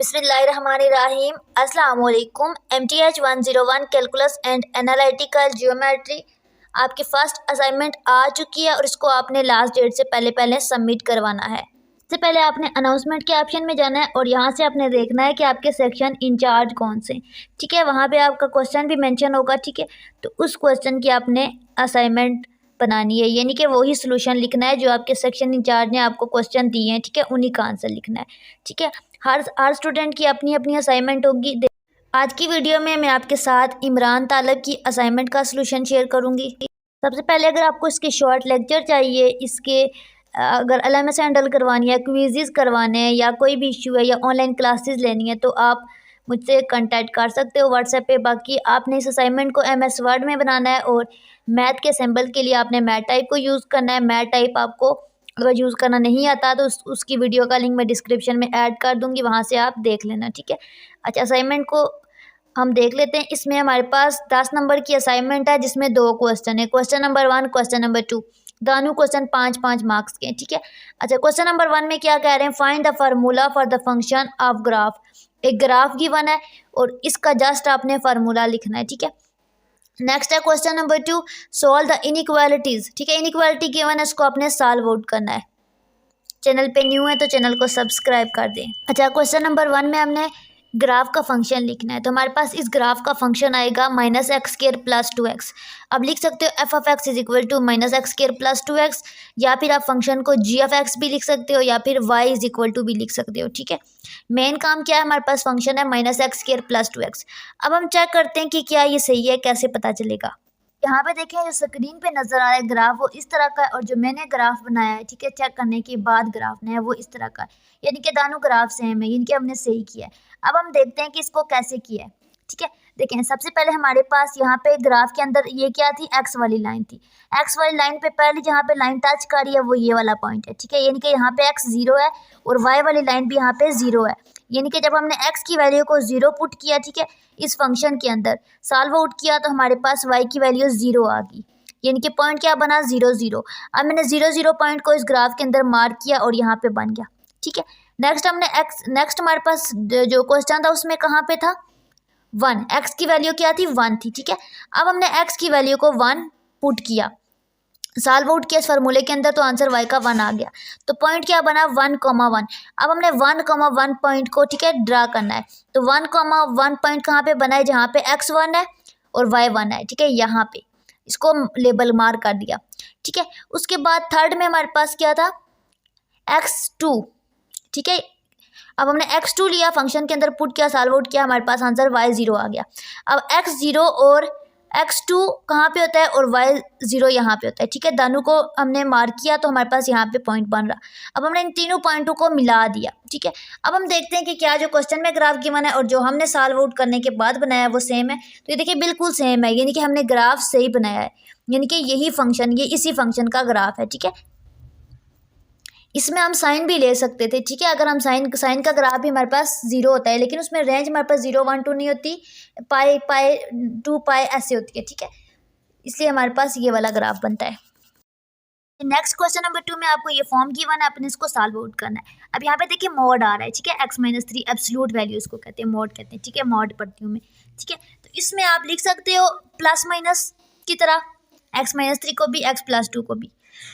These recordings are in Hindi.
बिस्मिल्लाहिर्रहमानिर्रहीम। अस्सलाम वालेकुम। MTH 101 calculus and analytical geometry आपकी फ़र्स्ट असाइनमेंट आ चुकी है और इसको आपने लास्ट डेट से पहले पहले सबमिट करवाना है। इससे पहले आपने अनाउंसमेंट के ऑप्शन में जाना है और यहाँ से आपने देखना है कि आपके सेक्शन इंचार्ज कौन से, ठीक है। वहाँ पे आपका क्वेश्चन भी मेंशन होगा, ठीक है। तो उस क्वेश्चन की आपने असाइनमेंट बनानी है, यानी कि वही सोल्यूशन लिखना है जो आपके सेक्शन इंचार्ज ने आपको क्वेश्चन दिए हैं, ठीक है। उन्हीं का आंसर लिखना है, ठीक है। हर स्टूडेंट की अपनी अपनी असाइनमेंट होगी। आज की वीडियो में मैं आपके साथ इमरान तालब की असाइनमेंट का सलूशन शेयर करूंगी। सबसे पहले अगर आपको इसके शॉर्ट लेक्चर चाहिए, इसके अगर LMS हैंडल करवानी है, क्विज़ करवाने हैं या कोई भी इशू है या ऑनलाइन क्लासेस लेनी है तो आप मुझसे कांटेक्ट कर सकते हो व्हाट्सएप पे। बाकी आपने इस असाइनमेंट को MS वर्ड में बनाना है और मैथ के सिंबल के लिए आपने मैथ टाइप को यूज़ करना है। मैथ टाइप आपको अगर यूज़ करना नहीं आता तो उसकी वीडियो का लिंक मैं डिस्क्रिप्शन में ऐड कर दूंगी, वहाँ से आप देख लेना, ठीक है। अच्छा, असाइनमेंट को हम देख लेते हैं। इसमें हमारे पास 10 नंबर की असाइनमेंट है जिसमें 2 क्वेश्चन है, क्वेश्चन नंबर 1, क्वेश्चन नंबर 2। दोनों क्वेश्चन 5-5 मार्क्स के हैं, ठीक है। अच्छा, क्वेश्चन नंबर 1 में क्या कह रहे हैं, find the formula for the function of graph. एक ग्राफ गिवन है और इसका जस्ट आपने फार्मूला लिखना है, ठीक है। नेक्स्ट है question number 2, solve the inequalities, ठीक है। इनइक्वालिटी गिवन है, इसको आपने सॉल्व आउट करना है। चैनल पे न्यू है तो चैनल को सब्सक्राइब कर दें। अच्छा, क्वेश्चन नंबर 1 में हमने ग्राफ का फंक्शन लिखना है, तो हमारे पास इस ग्राफ का फंक्शन आएगा -x² + 2x। अब लिख सकते हो f(x) = -x² + 2x, या फिर आप फंक्शन को g(x) भी लिख सकते हो या फिर y = भी लिख सकते हो, ठीक है। मेन काम क्या है, हमारे पास फंक्शन है -x² + 2x। अब हम चेक करते हैं कि क्या ये सही है, कैसे पता चलेगा। यहाँ पे देखें, जो स्क्रीन पे नज़र आ रहा है ग्राफ वो इस तरह का है और जो मैंने ग्राफ बनाया है, ठीक है, चेक करने के बाद ग्राफ ने है वो इस तरह का है, यानी कि दोनों ग्राफ सेम है, यानी कि हमने सही किया है। अब हम देखते हैं कि इसको कैसे किया है, ठीक है। देखें, सबसे पहले हमारे पास यहाँ पे ग्राफ के अंदर ये क्या थी, एक्स वाली लाइन थी। एक्स वाली लाइन पे पहले जहाँ पे लाइन टच कर रही है वो ये वाला पॉइंट है, ठीक है, यानी कि यहाँ पे x 0 है और y वाली लाइन भी यहाँ पे 0 है। यानी कि जब हमने x की वैल्यू को 0 पुट किया, ठीक है, इस फंक्शन के अंदर सॉल्व आउट किया तो हमारे पास y की वैल्यू 0 आ गई, यानी कि पॉइंट क्या बना, 0 0। अब मैंने 0 0 पॉइंट को इस ग्राफ के अंदर मार्क किया और यहाँ पे बन गया, ठीक है। नेक्स्ट हमारे पास जो क्वेश्चन था उसमें कहाँ पे था, 1, x की वैल्यू क्या थी, 1 थी, ठीक है। अब हमने x की वैल्यू को 1 पुट किया, सॉल्व आउट किया इस फार्मूले के अंदर, तो आंसर y का 1 आ गया। तो पॉइंट क्या बना, 1,1। अब हमने 1,1 पॉइंट को, ठीक है, ड्रा करना है। तो 1,1 पॉइंट कहाँ पे बना है, जहाँ पे x 1 है और y 1 है, ठीक है। यहाँ पे इसको लेबल मार्क कर दिया, ठीक है। उसके बाद थर्ड में हमारे पास क्या था, x2, ठीक है। अब हमने x2 लिया, फंक्शन के अंदर पुट किया, सॉल्व आउट किया, हमारे पास आंसर y0 आ गया। अब x0 और x2 कहाँ पे होता है और y0 यहाँ पे होता है, ठीक है। दोनों को हमने मार्क किया तो हमारे पास यहाँ पे पॉइंट बन रहा। अब हमने इन तीनों पॉइंटों को मिला दिया, ठीक है। अब हम देखते हैं कि क्या जो क्वेश्चन में ग्राफ गिवन है और जो हमने सॉल्व आउट करने के बाद बनाया है वो सेम है। तो ये देखिए बिल्कुल सेम है, यानी कि हमने ग्राफ सही बनाया है, यानी कि यही फंक्शन, ये इसी फंक्शन का ग्राफ है, ठीक है। इसमें हम साइन भी ले सकते थे, ठीक है। अगर हम साइन का ग्राफ भी हमारे पास 0 होता है, लेकिन उसमें रेंज हमारे पास 0 1 2 नहीं होती, पाई 2 पाई ऐसे होती है, ठीक है। इसलिए हमारे पास ये वाला ग्राफ बनता है। नेक्स्ट क्वेश्चन नंबर 2 में आपको ये फॉर्म गिवन है, अपने इसको सॉल्व आउट करना है। अब यहाँ पे देखिए मॉड आ रहा है, ठीक है, x - 3 एब्सोल्यूट वैल्यू इसको कहते हैं, मॉड कहते हैं, ठीक है। मॉड पढ़ती हूँ मैं, ठीक है। तो इसमें आप लिख सकते हो प्लस माइनस की तरह, x - 3 को भी, x + 2 को भी,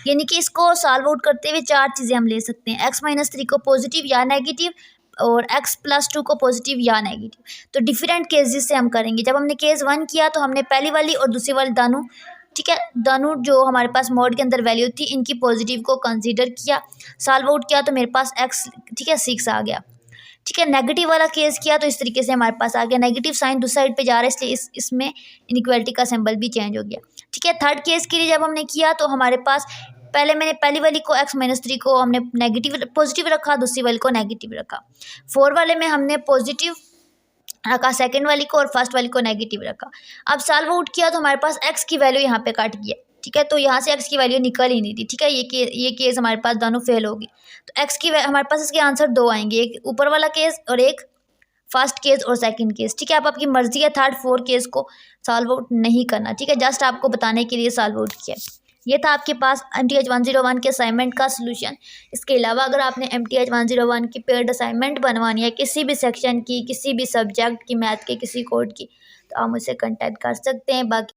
यानी कि इसको सॉल्व आउट करते हुए 4 चीज़ें हम ले सकते हैं, x - 3 को पॉजिटिव या नेगेटिव और x + 2 को पॉजिटिव या नेगेटिव। तो डिफरेंट केसेस से हम करेंगे। जब हमने केस 1 किया तो हमने पहली वाली और दूसरी वाली दोनों, ठीक है, दोनों जो हमारे पास मॉड के अंदर वैल्यू थी इनकी पॉजिटिव को कंसीडर किया, सॉल्व आउट किया तो मेरे पास x, ठीक है, 6 आ गया, ठीक है। नेगेटिव वाला केस किया तो इस तरीके से हमारे पास आ गया, नेगेटिव साइन दूसरी साइड पे जा रहा है, इसलिए इसमें इनइक्वालिटी का सिंबल भी चेंज हो गया, ठीक है। थर्ड केस के लिए जब हमने किया तो हमारे पास मैंने पहली वाली को x - 3 को हमने पॉजिटिव रखा, दूसरी वाली को नेगेटिव रखा। 4 वाले में हमने पॉजिटिव रखा सेकंड वाली को और फर्स्ट वाली को नेगेटिव रखा। अब सॉल्व आउट किया तो हमारे पास x की वैल्यू यहाँ पे कट गया, ठीक है। तो यहाँ से x की वैल्यू निकल ही नहीं थी, ठीक है। ये केस हमारे पास दोनों फेल होगी, तो x की हमारे पास इसके आंसर 2 आएंगे, एक ऊपर वाला केस और एक फर्स्ट केस और सेकंड केस, ठीक है। आप आपकी मर्जी है थर्ड 4 केस को सॉल्व आउट नहीं करना, ठीक है, जस्ट आपको बताने के लिए सॉल्व आउट किया। ये था आपके पास MTH 101 के असाइनमेंट का सलूशन। इसके अलावा अगर आपने MTH 101 की पेड असाइनमेंट बनवानी है किसी भी सेक्शन की, किसी भी सब्जेक्ट की, मैथ के किसी कोड की, तो आप मुझसे कांटेक्ट कर सकते हैं। बाकी